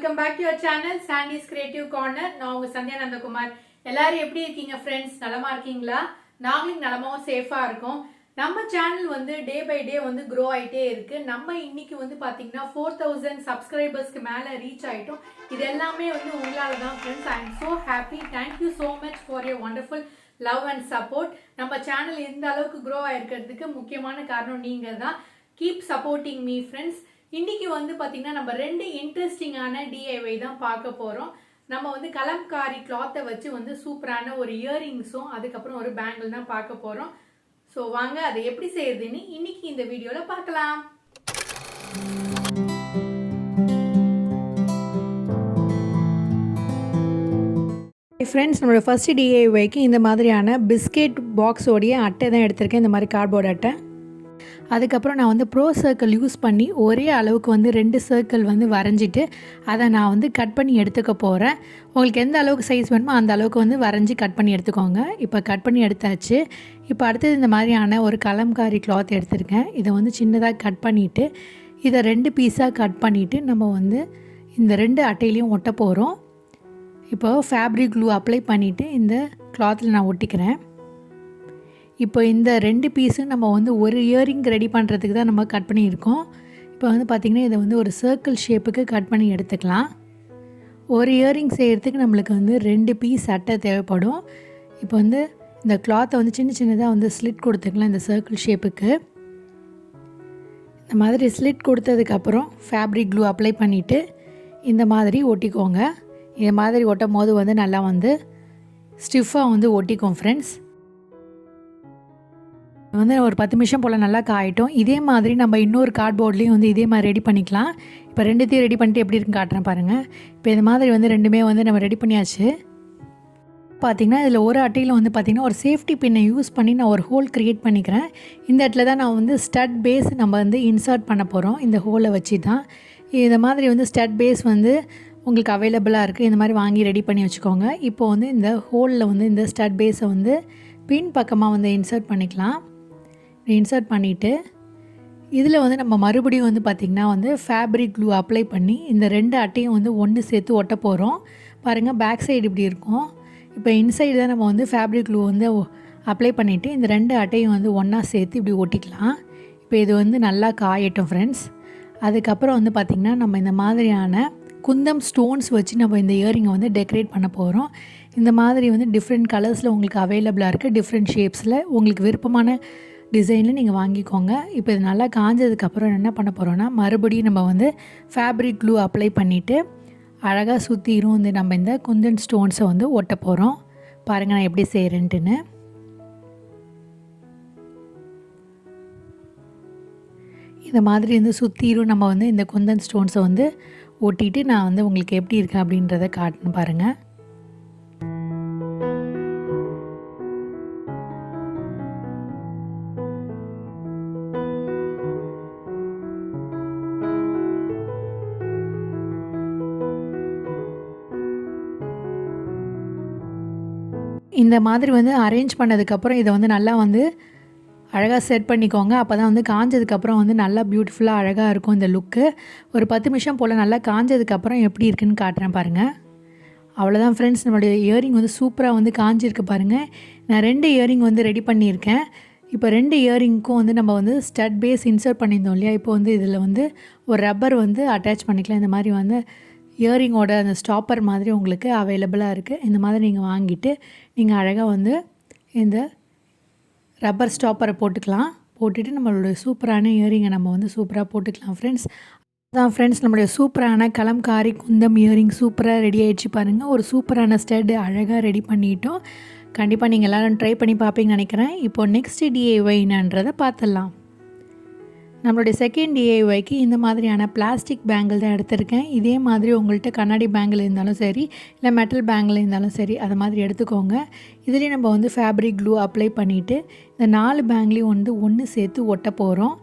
welcome back to your channel Sandy's Creative Corner. நான் உங்க சந்தியா நந்தகுமார். எல்லாரும் எப்படி இருக்கீங்க फ्रेंड्स? நலமா இருக்கீங்களா? நாங்களும் நலமாவும் சேஃபா இருக்கோம். நம்ம சேனல் வந்து டே பை டே வந்து grow ஆயிட்டே இருக்கு. நம்ம இன்னைக்கு வந்து பாத்தீங்கன்னா 4000 சப்ஸ்கிரைபர்ஸ்க்கு மேல ரீச் ஆயிட்டோம். இது எல்லாமே வந்து உங்களால தான் friends. I am so happy. Thank you so much for your wonderful love and support. நம்ம சேனல் இந்த அளவுக்கு grow ஆயிருக்கிறதுக்கு முக்கியமான காரணம் நீங்க தான். Keep supporting me friends. இன்னைக்கு வந்து பாத்தீங்கன்னா நம்ம ரெண்டு இன்ட்ரெஸ்டிங்கான DIY தான் பார்க்க போறோம். நம்ம வந்து கலம்காரி கிளாத்தை வச்சு வந்து சூப்பரான ஒரு இயரிங்ஸும் அதுக்கப்புறம் ஒரு பேங்கிள் தான் பார்க்க போறோம். ஸோ வாங்க அதை எப்படி செய்யறதுன்னு இன்னைக்கு இந்த வீடியோல பார்க்கலாம். ஃப்ரெண்ட்ஸ், நம்மளோட ஃபர்ஸ்ட் DIYக்கு இந்த மாதிரியான பிஸ்கெட் பாக்ஸோடைய அட்டை தான் எடுத்திருக்கேன். இந்த மாதிரி கார்ட்போர்ட் அட்டை. அதுக்கப்புறம் நான் வந்து ப்ரோ சர்க்கிள் யூஸ் பண்ணி ஒரே அளவுக்கு வந்து 2 சர்க்கிள் வந்து வரைஞ்சிட்டு அதை நான் வந்து கட் பண்ணி எடுத்துக்க போகிறேன். உங்களுக்கு எந்த அளவுக்கு சைஸ் வேணுமோ அந்த அளவுக்கு வந்து வரைஞ்சி கட் பண்ணி எடுத்துக்கோங்க. இப்போ கட் பண்ணி எடுத்தாச்சு. இப்போ அடுத்தது இந்த மாதிரியான ஒரு கலம்காரி கிளாத் எடுத்திருக்கேன். இதை வந்து சின்னதாக கட் பண்ணிவிட்டு இதை 2 பீஸாக கட் பண்ணிவிட்டு நம்ம வந்து இந்த 2 அட்டையிலையும் ஒட்ட போகிறோம். இப்போ ஃபேப்ரிக் க்ளூ அப்ளை பண்ணிவிட்டு இந்த கிளாத்தில் நான் ஒட்டிக்கிறேன். இப்போ இந்த 2 பீஸும் நம்ம வந்து ஒரு இயரிங் ரெடி பண்ணுறதுக்கு தான் நம்ம கட் பண்ணியிருக்கோம். இப்போ வந்து பார்த்திங்கன்னா இதை வந்து ஒரு சர்க்கிள் ஷேப்புக்கு கட் பண்ணி எடுத்துக்கலாம். ஒரு இயரிங் செய்கிறதுக்கு நம்மளுக்கு வந்து 2 பீஸ் அட்டை தேவைப்படும். இப்போ வந்து இந்த கிளாத்தை வந்து சின்ன சின்னதாக வந்து ஸ்லிட் கொடுத்துக்கலாம் இந்த சர்க்கிள் ஷேப்புக்கு. இந்த மாதிரி ஸ்லிட் கொடுத்ததுக்கப்புறம் ஃபேப்ரிக் க்ளூ அப்ளை பண்ணிவிட்டு இந்த மாதிரி ஒட்டிக்கோங்க. இந்த மாதிரி ஒட்டும் போது வந்து நல்லா வந்து ஸ்டிஃபாக வந்து ஒட்டிக்கும் ஃப்ரெண்ட்ஸ். வந்து ஒரு 10 நிமிஷம் போல் நல்லா காயட்டும். இதே மாதிரி நம்ம இன்னொரு கார்ட்போர்ட்லேயும் வந்து இதே மாதிரி ரெடி பண்ணிக்கலாம். இப்போ 2த்தையும் ரெடி பண்ணிட்டு எப்படி இருக்குன்னு காட்டுறேன் பாருங்கள். இப்போ இந்த மாதிரி வந்து 2மே வந்து நம்ம ரெடி பண்ணியாச்சு. பார்த்திங்கன்னா இதில் ஒரு அட்டையில் வந்து பார்த்திங்கன்னா ஒரு சேஃப்டி பின்னை யூஸ் பண்ணி நான் ஒரு ஹோல் க்ரியேட் பண்ணிக்கிறேன். இந்த இடத்துல தான் நான் வந்து ஸ்டட் பேஸ் நம்ம வந்து இன்சர்ட் பண்ண போகிறோம். இந்த ஹோலை வச்சு தான். இந்த மாதிரி வந்து ஸ்டட் பேஸ் வந்து உங்களுக்கு அவைலபிளாக இருக்குது. இந்த மாதிரி வாங்கி ரெடி பண்ணி வச்சுக்கோங்க. இப்போ வந்து இந்த ஹோலில் வந்து இந்த ஸ்டட் பேஸை வந்து பின் பக்கமாக வந்து இன்சர்ட் பண்ணிக்கலாம். இன்சர்ட் பண்ணிவிட்டு இதில் வந்து நம்ம மறுபடியும் வந்து பார்த்திங்கன்னா வந்து ஃபேப்ரிக் க்ளூ அப்ளை பண்ணி இந்த 2 அட்டையும் வந்து ஒன்று சேர்த்து ஒட்ட போகிறோம். பாருங்கள், பேக் சைடு இப்படி இருக்கும். இப்போ இன்சைடு தான் நம்ம வந்து ஃபேப்ரிக் க்ளூ வந்து அப்ளை பண்ணிவிட்டு இந்த 2 அட்டையும் வந்து ஒன்றா சேர்த்து இப்படி ஒட்டிக்கலாம். இப்போ இது வந்து நல்லா காயட்டும் ஃப்ரெண்ட்ஸ். அதுக்கப்புறம் வந்து பார்த்திங்கன்னா நம்ம இந்த மாதிரியான குந்தம் ஸ்டோன்ஸ் வச்சு நம்ம இந்த இயரிங்கை வந்து டெக்கரேட் பண்ண போகிறோம். இந்த மாதிரி வந்து டிஃப்ரெண்ட் கலர்ஸில் உங்களுக்கு அவைலபிளாக இருக்குது. டிஃப்ரெண்ட் ஷேப்ஸில் உங்களுக்கு விருப்பமான டிசைனில் நீங்கள் வாங்கிக்கோங்க. இப்போ இது நல்லா காஞ்சதுக்கப்புறம் என்ன பண்ண போகிறோன்னா மறுபடியும் நம்ம வந்து ஃபேப்ரிக் க்ளூ அப்ளை பண்ணிவிட்டு அழகாக சுற்றிரும் வந்து நம்ம இந்த குந்தன் ஸ்டோன்ஸை வந்து ஒட்ட போகிறோம். பாருங்கள் நான் எப்படி செய்கிறேன்ட்டுன்னு. இந்த மாதிரி வந்து சுற்றிரும் நம்ம வந்து இந்த குந்தன் ஸ்டோன்ஸை வந்து ஒட்டிட்டு நான் வந்து உங்களுக்கு எப்படி இருக்குது அப்படின்றத காட்டுன்னு பாருங்கள். இந்த மாதிரி வந்து அரேஞ்ச் பண்ணதுக்கப்புறம் இதை வந்து நல்லா வந்து அழகாக செட் பண்ணிக்கோங்க. அப்போ தான் வந்து காஞ்சதுக்கப்புறம் வந்து நல்லா பியூட்டிஃபுல்லாக அழகாக இருக்கும் இந்த லுக்கு. ஒரு 10 நிமிஷம் போல் நல்லா காஞ்சதுக்கப்புறம் எப்படி இருக்குன்னு காட்டுறேன் பாருங்கள். அவ்வளோதான் ஃப்ரெண்ட்ஸ், நம்மளுடைய இயரிங் வந்து சூப்பராக வந்து காஞ்சிருக்கு பாருங்கள். நான் 2 இயரிங் வந்து ரெடி பண்ணியிருக்கேன். இப்போ 2 இயரிங்க்கும் வந்து நம்ம வந்து ஸ்டட் பேஸ் இன்சர்ட் பண்ணியிருந்தோம் இல்லையா. இப்போ வந்து இதில் வந்து ஒரு ரப்பர் வந்து அட்டாச் பண்ணிக்கலாம். இந்த மாதிரி வந்து இயரிங்கோட அந்த ஸ்டாப்பர் மாதிரி உங்களுக்கு அவைலபிளாக இருக்குது. இந்த மாதிரி நீங்கள் வாங்கிட்டு நீங்கள் அழகாக வந்து இந்த ரப்பர் ஸ்டாப்பரை போட்டுக்கலாம். போட்டுட்டு நம்மளோட சூப்பரான இயரிங்கை நம்ம வந்து சூப்பராக போட்டுக்கலாம் ஃப்ரெண்ட்ஸ். அதான் ஃப்ரெண்ட்ஸ், நம்மளுடைய சூப்பரான கலம்காரி குந்தம் இயரிங் சூப்பராக ரெடி ஆகிடுச்சு பாருங்கள். ஒரு சூப்பரான ஸ்டட் அழகாக ரெடி பண்ணிட்டோம். கண்டிப்பாக நீங்கள் எல்லோரும் ட்ரை பண்ணி பார்ப்பீங்கன்னு நினைக்கிறேன். இப்போது நெக்ஸ்ட் DIY என்னன்றதை பார்த்துடலாம். நம்மளுடைய செகண்ட் DIYக்கு இந்த மாதிரியான பிளாஸ்டிக் பேங்கிள் தான் எடுத்திருக்கேன். இதே மாதிரி உங்கள்கிட்ட கண்ணாடி பேங்கிள் இருந்தாலும் சரி, இல்லை மெட்டல் பேங்கிள் இருந்தாலும் சரி, அது மாதிரி எடுத்துக்கோங்க. இதுலேயும் நம்ம வந்து ஃபேப்ரிக் க்ளூ அப்ளை பண்ணிவிட்டு இந்த 4 பேங்கிளையும் வந்து ஒன்று சேர்த்து ஒட்ட போகிறோம்.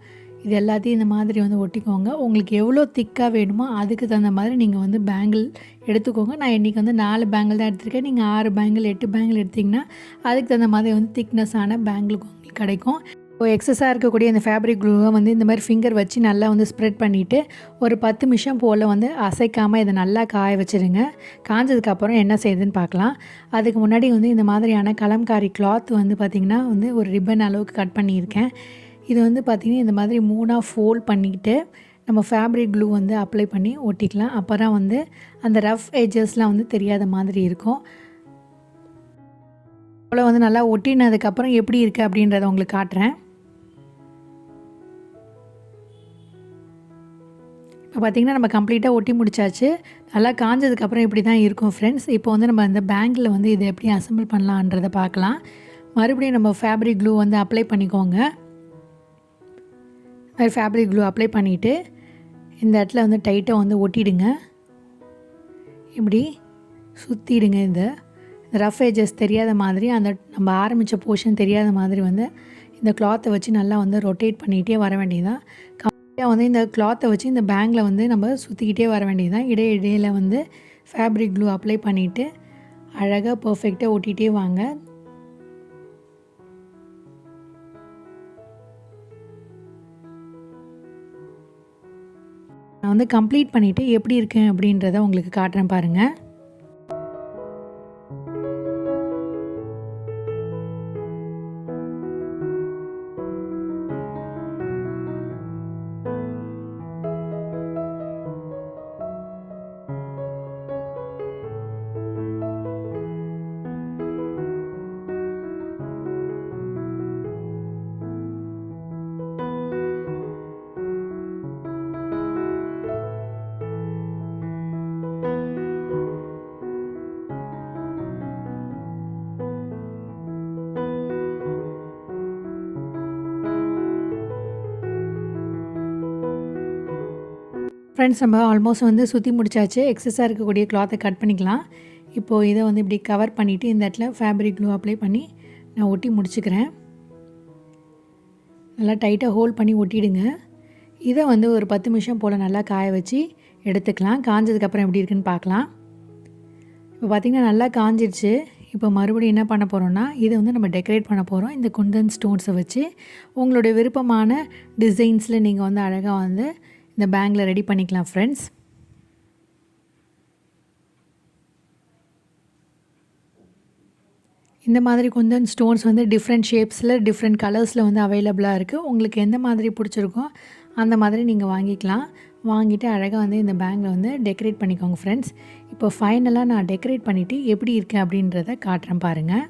இது எல்லாத்தையும் இந்த மாதிரி வந்து ஒட்டிக்கோங்க. உங்களுக்கு எவ்வளோ திக்காக வேணுமோ அதுக்கு தகுந்த மாதிரி நீங்கள் வந்து பேங்கிள் எடுத்துக்கோங்க. நான் இன்றைக்கி வந்து 4 பேங்கிள் தான் எடுத்திருக்கேன். நீங்கள் 6 பேங்கிள் 8 பேங்கிள் எடுத்திங்கன்னா அதுக்கு தகுந்த மாதிரி வந்து திக்னஸான பேங்கிள் உங்களுக்கு கிடைக்கும். எக்ஸஸாக இருக்கக்கூடிய இந்த ஃபேப்ரிக் க்ளூவை வந்து இந்த மாதிரி ஃபிங்கர் வச்சு நல்லா வந்து ஸ்ப்ரெட் பண்ணிவிட்டு ஒரு 10 நிமிஷம் போல் வந்து அசைக்காமல் இதை நல்லா காய வச்சுருங்க. காஞ்சதுக்கப்புறம் என்ன செய்யுதுன்னு பார்க்கலாம். அதுக்கு முன்னாடி வந்து இந்த மாதிரியான கலம்காரி கிளாத் வந்து பார்த்திங்கன்னா வந்து ஒரு ரிப்பன் அளவுக்கு கட் பண்ணியிருக்கேன். இது வந்து பார்த்திங்கன்னா இந்த மாதிரி 3ஆக ஃபோல்ட் பண்ணிக்கிட்டு நம்ம ஃபேப்ரிக் க்ளூ வந்து அப்ளை பண்ணி ஒட்டிக்கலாம். அப்போ தான் வந்து அந்த ரஃப் எட்ஜஸ்லாம் வந்து தெரியாத மாதிரி இருக்கும். அவ்வளோ வந்து நல்லா ஒட்டினதுக்கப்புறம் எப்படி இருக்குது அப்படின்றத உங்களுக்கு காட்டுறேன். இப்போ பார்த்திங்கன்னா நம்ம கம்ப்ளீட்டாக ஒட்டி முடிச்சாச்சு. நல்லா காஞ்சதுக்கப்புறம் இப்படி தான் இருக்கும் ஃப்ரெண்ட்ஸ். இப்போ வந்து நம்ம அந்த பேங்கில் வந்து இதை எப்படி அசம்பிள் பண்ணலான்றதை பார்க்கலாம். மறுபடியும் நம்ம ஃபேப்ரிக் க்ளூ வந்து அப்ளை பண்ணிக்கோங்க. ஃபேப்ரிக் க்ளூ அப்ளை பண்ணிவிட்டு இந்த இடத்துல வந்து டைட்டாக வந்து ஒட்டிடுங்க. இப்படி சுற்றிடுங்க. இந்த ரஃப் எட்ஜஸ் தெரியாத மாதிரி, அந்த நம்ம ஆரம்பித்த போர்ஷன் தெரியாத மாதிரி வந்து இந்த கிளாத்தை வச்சு நல்லா வந்து ரொட்டேட் பண்ணிகிட்டே வர வேண்டியதுதான். கம்ப்ளீட்டாக வந்து இந்த கிளாத்தை வச்சு இந்த பேங்கில் வந்து நம்ம சுற்றிக்கிட்டே வர வேண்டியதுதான். இடையிடையில் வந்து ஃபேப்ரிக் க்ளூ அப்ளை பண்ணிவிட்டு அழகாக பர்ஃபெக்டாக ஒட்டிகிட்டே வாங்க. நான் வந்து கம்ப்ளீட் பண்ணிவிட்டு எப்படி இருக்குது அப்படின்றத உங்களுக்கு காட்டுறேன் பாருங்கள். ஃப்ரெண்ட்ஸ், நம்ம ஆல்மோஸ்ட் வந்து சுற்றி முடிச்சாச்சு. எக்ஸஸாக இருக்கக்கூடிய கிளாத்தை கட் பண்ணிக்கலாம். இப்போது இதை வந்து இப்படி கவர் பண்ணிவிட்டு இந்த இடத்துல ஃபேப்ரிக் க்ளூ அப்ளை பண்ணி நான் ஒட்டி முடிச்சுக்கிறேன். நல்லா டைட்டாக ஹோல்ட் பண்ணி ஒட்டிடுங்க. இதை வந்து ஒரு 10 நிமிஷம் போல் நல்லா காய வச்சு எடுத்துக்கலாம். காஞ்சதுக்கப்புறம் எப்படி இருக்குன்னு பார்க்கலாம். இப்போ பார்த்திங்கன்னா நல்லா காஞ்சிடுச்சு. இப்போ மறுபடியும் என்ன பண்ண போகிறோன்னா, இதை வந்து நம்ம டெக்கரேட் பண்ண போகிறோம். இந்த குந்தன் ஸ்டோன்ஸை வச்சு உங்களுடைய விருப்பமான டிசைன்ஸில் நீங்கள் வந்து அழகாக வந்து இந்த பேங்கில் ரெடி பண்ணிக்கலாம் ஃப்ரெண்ட்ஸ். இந்த மாதிரி குந்தன் ஸ்டோன்ஸ் வந்து டிஃப்ரெண்ட் ஷேப்ஸில் டிஃப்ரெண்ட் கலர்ஸில் வந்து அவைலபிளாக இருக்குது. உங்களுக்கு எந்த மாதிரி பிடிச்சிருக்கோ அந்த மாதிரி நீங்கள் வாங்கிக்கலாம். வாங்கிட்டு அழகாக வந்து இந்த பேங்கில் வந்து டெக்கரேட் பண்ணிக்கோங்க ஃப்ரெண்ட்ஸ். இப்போ ஃபைனலாக நான் டெக்கரேட் பண்ணிவிட்டு எப்படி இருக்குது அப்படின்றத காட்டுறேன் பாருங்கள்.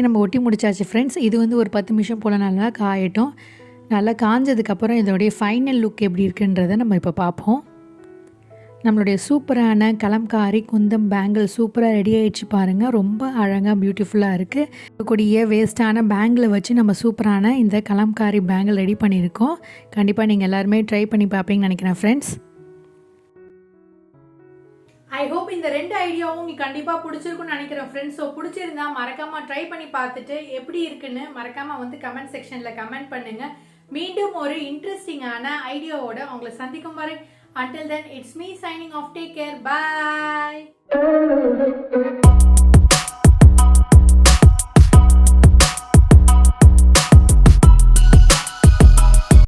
நம்ம ஒட்டி முடிச்சாச்சு ஃப்ரெண்ட்ஸ். இது வந்து ஒரு 10 நிமிஷம் போல் நல்லா காயட்டும். நல்லா காஞ்சதுக்கப்புறம் இதோடைய ஃபைனல் லுக் எப்படி இருக்குன்றதை நம்ம இப்போ பார்ப்போம். நம்மளுடைய சூப்பரான கலம்காரி குந்தம் பேங்கிள் சூப்பராக ரெடி ஆகிடுச்சு பாருங்கள். ரொம்ப அழகாக பியூட்டிஃபுல்லாக இருக்குது. கூடிய வேஸ்ட்டான பேங்கிளை வச்சு நம்ம சூப்பரான இந்த கலம்காரி பேங்கிள் ரெடி பண்ணியிருக்கோம். கண்டிப்பாக நீங்கள் எல்லாருமே ட்ரை பண்ணி பார்ப்பீங்கன்னு நினைக்கிறேன் ஃப்ரெண்ட்ஸ். ஐ ஹோப் இந்த 2 ஐடியாவும் உங்களுக்கு கண்டிப்பாக பிடிச்சிருக்குன்னு நினைக்கிறேன் ஃப்ரெண்ட்ஸ். ஸோ பிடிச்சிருந்தா மறக்காமல் ட்ரை பண்ணி பார்த்துட்டு எப்படி இருக்குன்னு மறக்காமல் வந்து கமெண்ட் செக்ஷனில் கமெண்ட் பண்ணுங்கள். மீண்டும் ஒரு இன்ட்ரெஸ்டிங்கான ஐடியாவோட உங்களை சந்திக்கும் வரை until then it's me signing off. Take care. Bye.